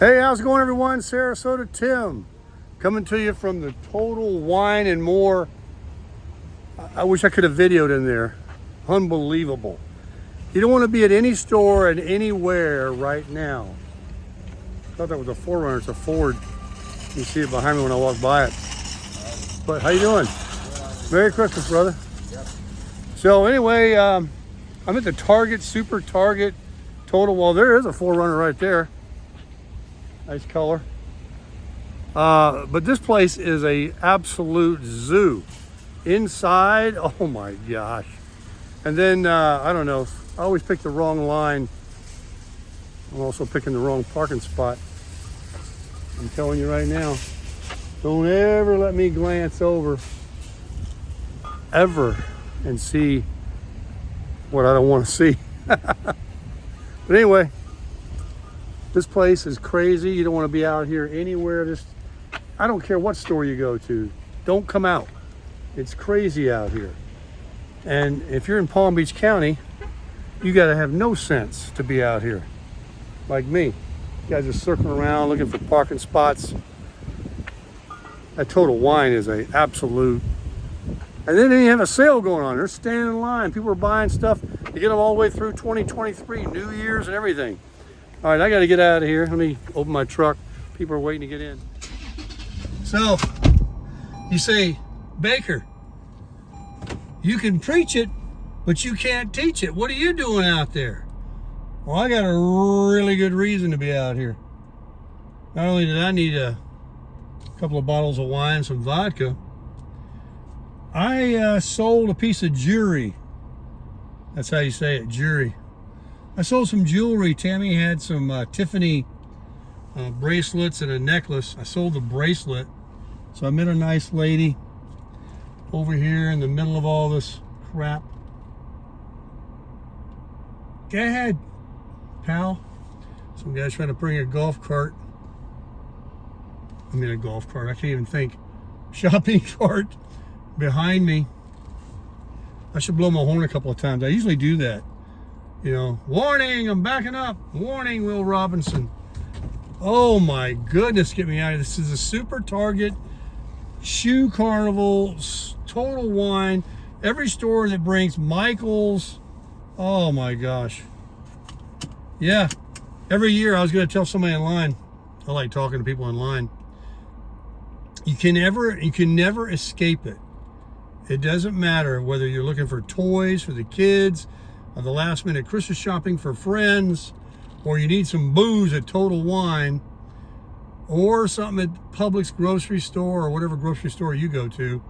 Hey, how's it going, everyone? Sarasota Tim coming to you from the Total Wine and More. I wish I could have videoed in there. Unbelievable. You don't want to be at any store and anywhere right now. I thought that was a 4Runner. It's a Ford. You see it behind me when I walk by it. But how you doing? Merry Christmas, brother. So anyway, I'm at the Target, Super Target, Total. Well, there is a 4Runner right there. Nice color. But this place is a absolute zoo. Inside, oh my gosh. And then, I don't know, I always pick the wrong line. I'm also picking the wrong parking spot. I'm telling you right now, don't ever let me glance over ever and see what I don't want to see. But anyway, this place is crazy. You don't want to be out here anywhere. I don't care what store you go to. Don't come out. It's crazy out here. And if you're in Palm Beach County, you got to have no sense to be out here. Like me. You guys are circling around looking for parking spots. That Total Wine is a absolute. And then they have a sale going on. They're standing in line. People are buying stuff. You get them all the way through 2023, New Year's and everything. All right, I got to get out of here. Let me open my truck. People are waiting to get in. So, you say, Baker, you can preach it, but you can't teach it. What are you doing out there? Well, I got a really good reason to be out here. Not only did I need a couple of bottles of wine, some vodka, I sold a piece of jewelry. That's how you say it, jewelry. I sold some jewelry. Tammy had some Tiffany bracelets and a necklace. I sold the bracelet. So I met a nice lady over here in the middle of all this crap. Go ahead, pal. Some guy's trying to bring a golf cart. I mean, a golf cart. I can't even think. Shopping cart behind me. I should blow my horn a couple of times. I usually do that. You know, warning, I'm backing up. Warning, Will Robinson. Oh my goodness, get me out of here. This is a Super Target, Shoe Carnival, Total Wine. Every store that brings Michael's. Oh my gosh. Yeah, every year I was going to tell somebody in line. I like talking to people in line. You can never escape it. It doesn't matter whether you're looking for toys for the kids, or the last minute Christmas shopping for friends, or you need some booze at Total Wine, or something at Publix grocery store, or whatever grocery store you go to.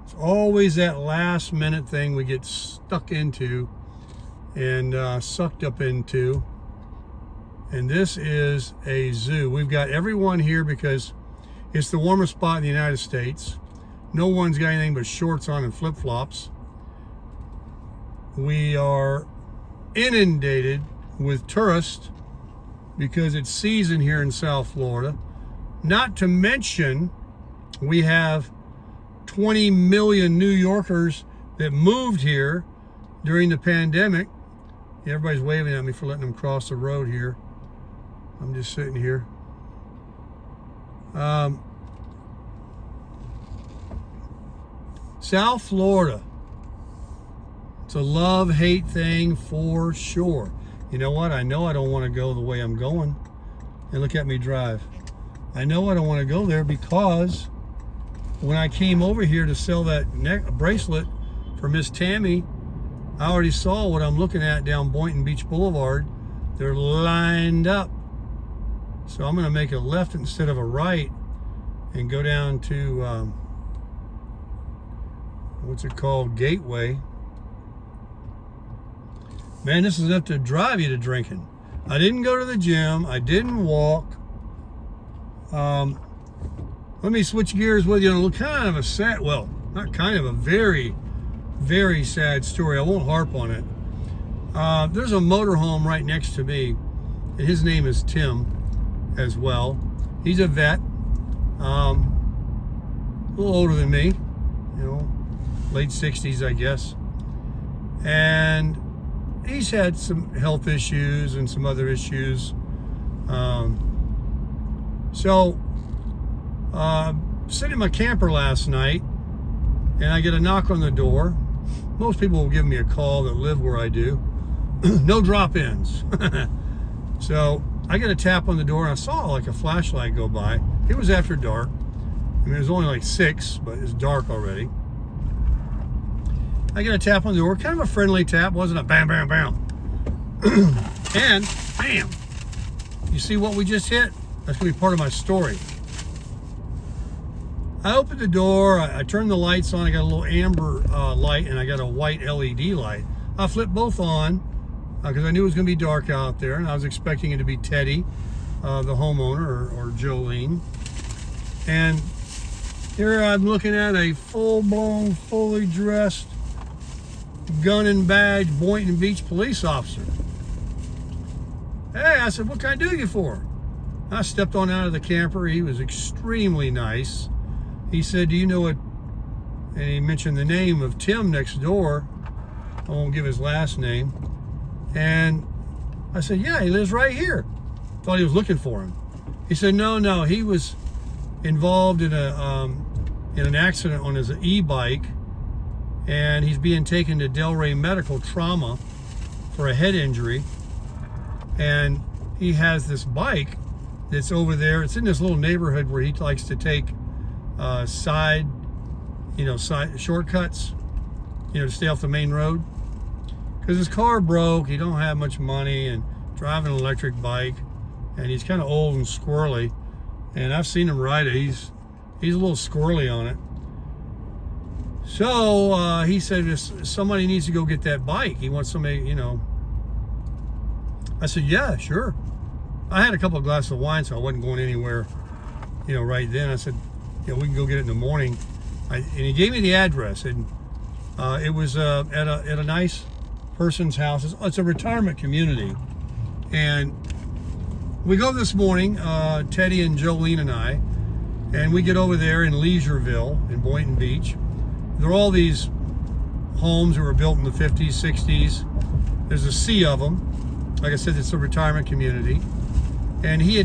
It's always that last minute thing we get stuck into and sucked up into. And this is a zoo. We've got everyone here because it's the warmest spot in the United States. No one's got anything but shorts on and flip-flops. We are inundated with tourists because it's season here in South Florida. Not to mention, we have 20 million New Yorkers that moved here during the pandemic. Everybody's waving at me for letting them cross the road here. I'm just sitting here. South Florida. It's a love-hate thing for sure. You know what? I know I don't want to go the way I'm going. And look at me drive. I know I don't want to go there because when I came over here to sell that bracelet for Miss Tammy, I already saw what I'm looking at down Boynton Beach Boulevard. They're lined up. So I'm going to make a left instead of a right and go down to, what's it called? Gateway. Man, this is enough to drive you to drinking. I didn't go to the gym. I didn't walk. Let me switch gears with you on kind of a sad, well, not kind of, a very, very sad story. I won't harp on it. There's a motorhome right next to me, and his name is Tim as well. He's a vet, a little older than me, you know, late 60s, I guess. And he's had some health issues and some other issues. So, sitting in my camper last night, and I get a knock on the door. Most people will give me a call that live where I do. No drop-ins. So I get a tap on the door, and I saw like a flashlight go by. It was after dark. I mean, it was only like 6, but it's dark already. I get a tap on the door, kind of a friendly tap, wasn't a bam, bam, bam. And bam! You see what we just hit? That's going to be part of my story. I opened the door, I turned the lights on, I got a little amber light, and I got a white LED light. I flipped both on, because I knew it was going to be dark out there, and I was expecting it to be Teddy, the homeowner, or Jolene. And here I'm looking at a full-blown, fully dressed, gun and badge Boynton Beach police officer. Hey, I said, what can I do you for? I stepped on out of the camper. He was extremely nice. He said, do you know what, and he mentioned the name of Tim next door. I won't give his last name. And I said, yeah, he lives right here. Thought he was looking for him. He said, no, he was involved in an accident on his e-bike, and he's being taken to Delray Medical Trauma for a head injury. And he has this bike that's over there. It's in this little neighborhood where he likes to take side shortcuts, to stay off the main road. Because his car broke, he don't have much money, and driving an electric bike, and he's kind of old and squirrely. And I've seen him ride it. He's a little squirrely on it. So he said, somebody needs to go get that bike. He wants somebody, I said, yeah, sure. I had a couple of glasses of wine, so I wasn't going anywhere, right then. I said, we can go get it in the morning. And he gave me the address, and it was at a nice person's house. It's a retirement community. And we go this morning, Teddy and Jolene and I, and we get over there in Leisureville in Boynton Beach. There are all these homes that were built in the 50s, 60s. There's a sea of them. Like I said, it's a retirement community. And he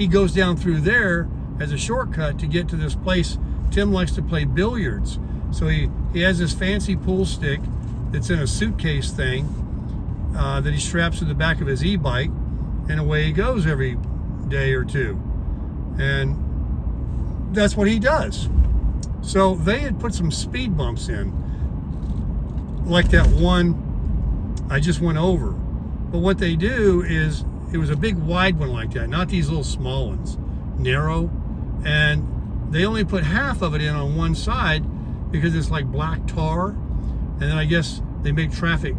goes down through there as a shortcut to get to this place. Tim likes to play billiards. So he has this fancy pool stick that's in a suitcase thing that he straps to the back of his e-bike, and away he goes every day or two. And that's what he does. So they had put some speed bumps in, like that one I just went over. But what they do is, it was a big wide one like that, not these little small ones, narrow. And they only put half of it in on one side because it's like black tar. And then I guess they make traffic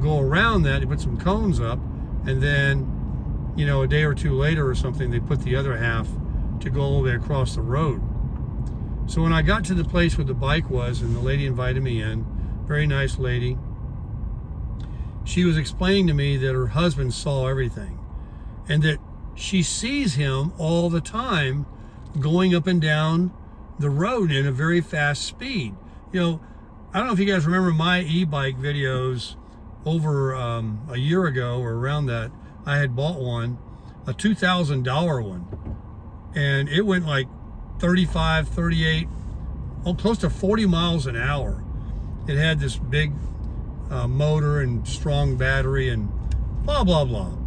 go around that. They put some cones up, and then, a day or two later or something, they put the other half to go all the way across the road. So when I got to the place where the bike was, and the lady invited me in, very nice lady, she was explaining to me that her husband saw everything, and that she sees him all the time going up and down the road in a very fast speed. I don't know if you guys remember my e-bike videos over a year ago or around that. I had bought one, a $2,000 one, and it went like 35, 38, close to 40 miles an hour. It had this big motor and strong battery and blah, blah, blah.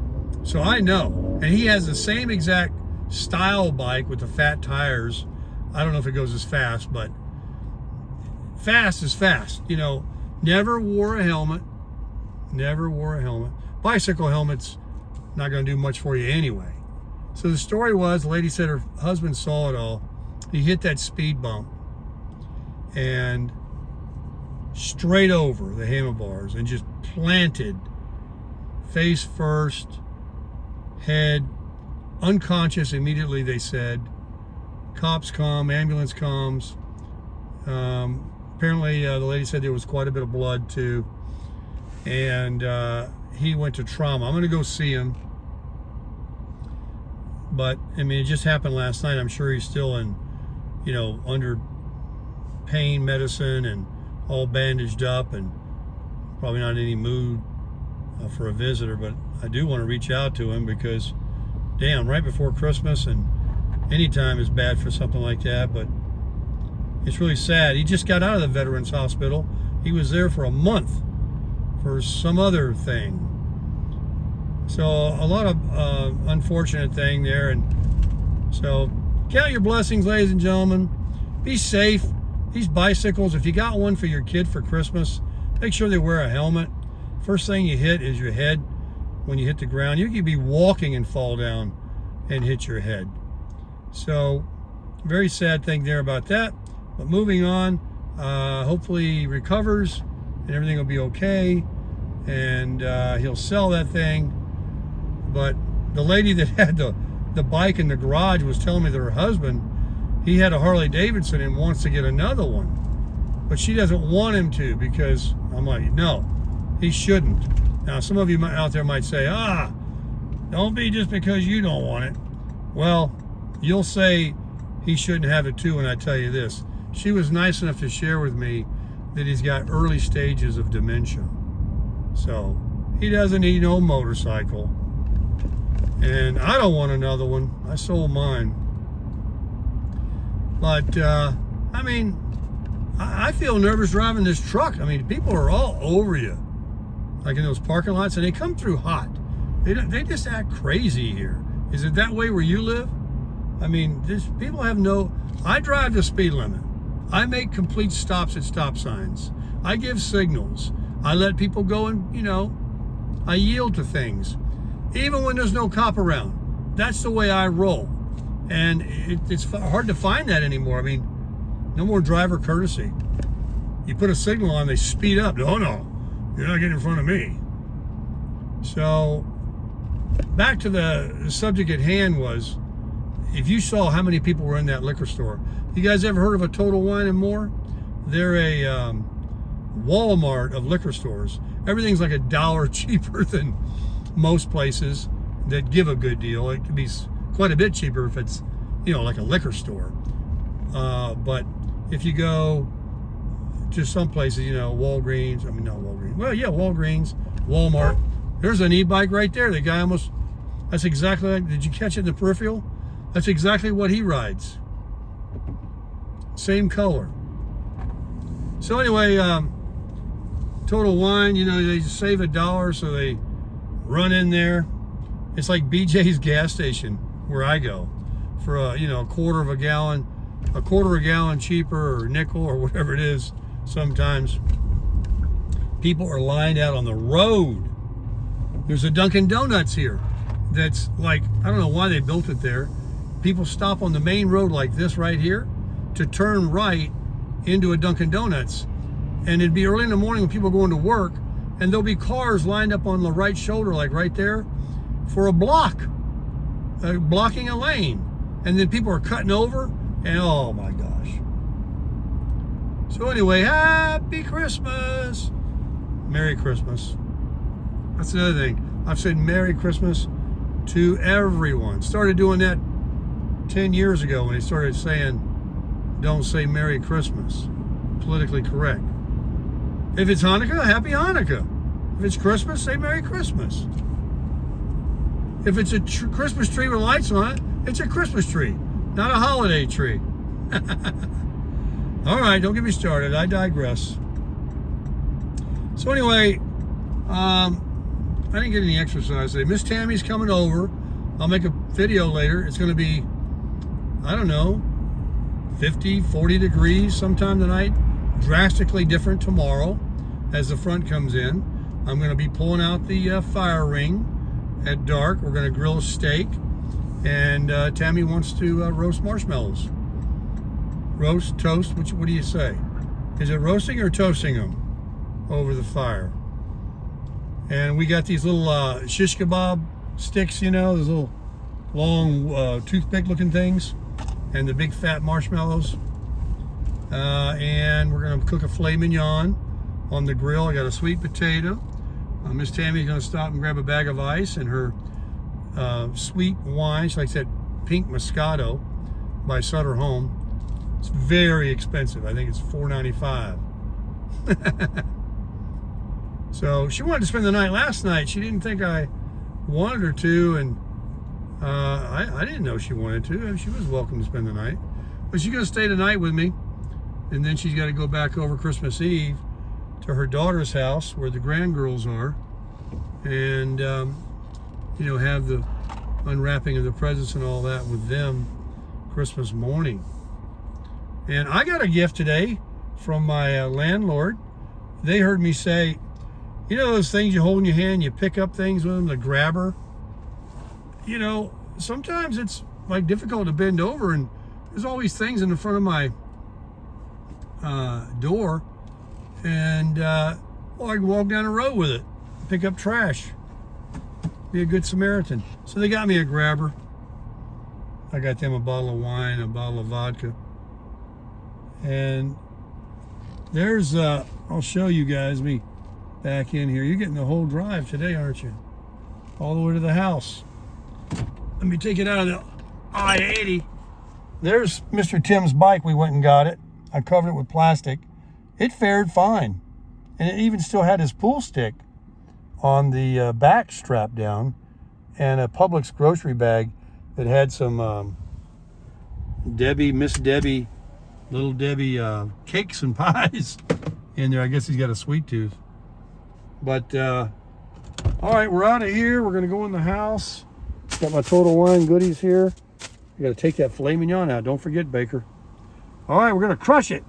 So I know. And he has the same exact style bike with the fat tires. I don't know if it goes as fast, but fast is fast. Never wore a helmet. Never wore a helmet. Bicycle helmet's not going to do much for you anyway. So the story was, the lady said her husband saw it all. He hit that speed bump and straight over the handlebars and just planted face first, head, unconscious immediately, they said. Cops come, ambulance comes. Apparently the lady said there was quite a bit of blood too. And he went to trauma. I'm going to go see him. But, it just happened last night. I'm sure he's still in, under pain medicine and all bandaged up, and probably not in any mood for a visitor. But I do want to reach out to him because, damn, right before Christmas, and any time is bad for something like that, but it's really sad. He just got out of the Veterans Hospital. He was there for a month for some other thing. So a lot of unfortunate thing there. And so count your blessings, ladies and gentlemen. Be safe. These bicycles, if you got one for your kid for Christmas, make sure they wear a helmet. First thing you hit is your head when you hit the ground. You could be walking and fall down and hit your head. So very sad thing there about that. But moving on, hopefully he recovers and everything will be okay. And he'll sell that thing. But the lady that had the bike in the garage was telling me that her husband, he had a Harley Davidson and wants to get another one. But she doesn't want him to, because I'm like, no, he shouldn't. Now, some of you out there might say, don't be just because you don't want it. Well, you'll say he shouldn't have it too when I tell you this. She was nice enough to share with me that he's got early stages of dementia. So he doesn't need no motorcycle. And I don't want another one. I sold mine. But, I mean, I feel nervous driving this truck. I mean, people are all over you, like in those parking lots, and they come through hot. They just act crazy here. Is it that way where you live? I mean, people have no... I drive the speed limit. I make complete stops at stop signs. I give signals. I let people go and, I yield to things. Even when there's no cop around. That's the way I roll. And it's hard to find that anymore. I mean, no more driver courtesy. You put a signal on, they speed up. No, you're not getting in front of me. So, back to the subject at hand was, if you saw how many people were in that liquor store. You guys ever heard of a Total Wine & More? They're a Walmart of liquor stores. Everything's like $1 cheaper than most places that give a good deal. It could be quite a bit cheaper if it's, like a liquor store. But if you go to some places, Walgreens, not Walgreens. Well, yeah, Walgreens, Walmart. There's an e-bike right there. The guy almost, that's exactly like, did you catch it in the peripheral? That's exactly what he rides. Same color. So anyway, Total Wine, they save $1, so they run in there. It's like BJ's gas station where I go for a quarter of a gallon cheaper, or nickel, or whatever it is. Sometimes people are lined out on the road. There's a Dunkin' Donuts here that's like, I don't know why they built it there. People stop on the main road like this right here to turn right into a Dunkin' Donuts. And it'd be early in the morning when people are going to work, and there'll be cars lined up on the right shoulder, like right there, for a block, blocking a lane. And then people are cutting over, and oh my gosh. So anyway, happy Christmas. Merry Christmas. That's another thing. I've said Merry Christmas to everyone. Started doing that 10 years ago when they started saying, don't say Merry Christmas. Politically correct. If it's Hanukkah, Happy Hanukkah. If it's Christmas, say Merry Christmas. If it's a Christmas tree with lights on it, it's a Christmas tree, not a holiday tree. All right, don't get me started. I digress. So anyway, I didn't get any exercise today. Miss Tammy's coming over. I'll make a video later. It's going to be, I don't know, 50, 40 degrees sometime tonight. Drastically different tomorrow as the front comes in. I'm going to be pulling out the fire ring at dark. We're going to grill a steak. And Tammy wants to roast marshmallows. Roast, toast, what do you say? Is it roasting or toasting them over the fire? And we got these little shish kebab sticks, those little long toothpick looking things, and the big fat marshmallows. And we're gonna cook a filet mignon on the grill. I got a sweet potato. Miss Tammy's gonna stop and grab a bag of ice and her sweet wine. She likes that pink Moscato by Sutter Home. It's very expensive. I think it's $4.95. So she wanted to spend the night last night. She didn't think I wanted her to, and I didn't know she wanted to. She was welcome to spend the night. But she's going to stay the night with me. And then she's got to go back over Christmas Eve to her daughter's house where the grandgirls are. And, you know, have the unwrapping of the presents and all that with them Christmas morning. And I got a gift today from my landlord. They heard me say, you know those things you hold in your hand, you pick up things with them, the grabber? You know, sometimes it's like difficult to bend over, and there's always things in the front of my door, and well, I can walk down the road with it, pick up trash, be a good Samaritan. So they got me a grabber. I got them a bottle of wine, a bottle of vodka, and there's I'll show you guys me back in here. You're getting the whole drive today, aren't you? All the way to the house. Let me take it out of the I-80. There's Mr. Tim's bike. We went and got it. I covered it with plastic. It fared fine. And it even still had his pool stick on the back strap down, and a Publix grocery bag that had some Miss Debbie, Little Debbie cakes and pies in there. I guess he's got a sweet tooth. But, all right, we're out of here. We're going to go in the house. Got my Total Wine goodies here. I got to take that filet mignon out. Don't forget, Baker. All right, we're going to crush it.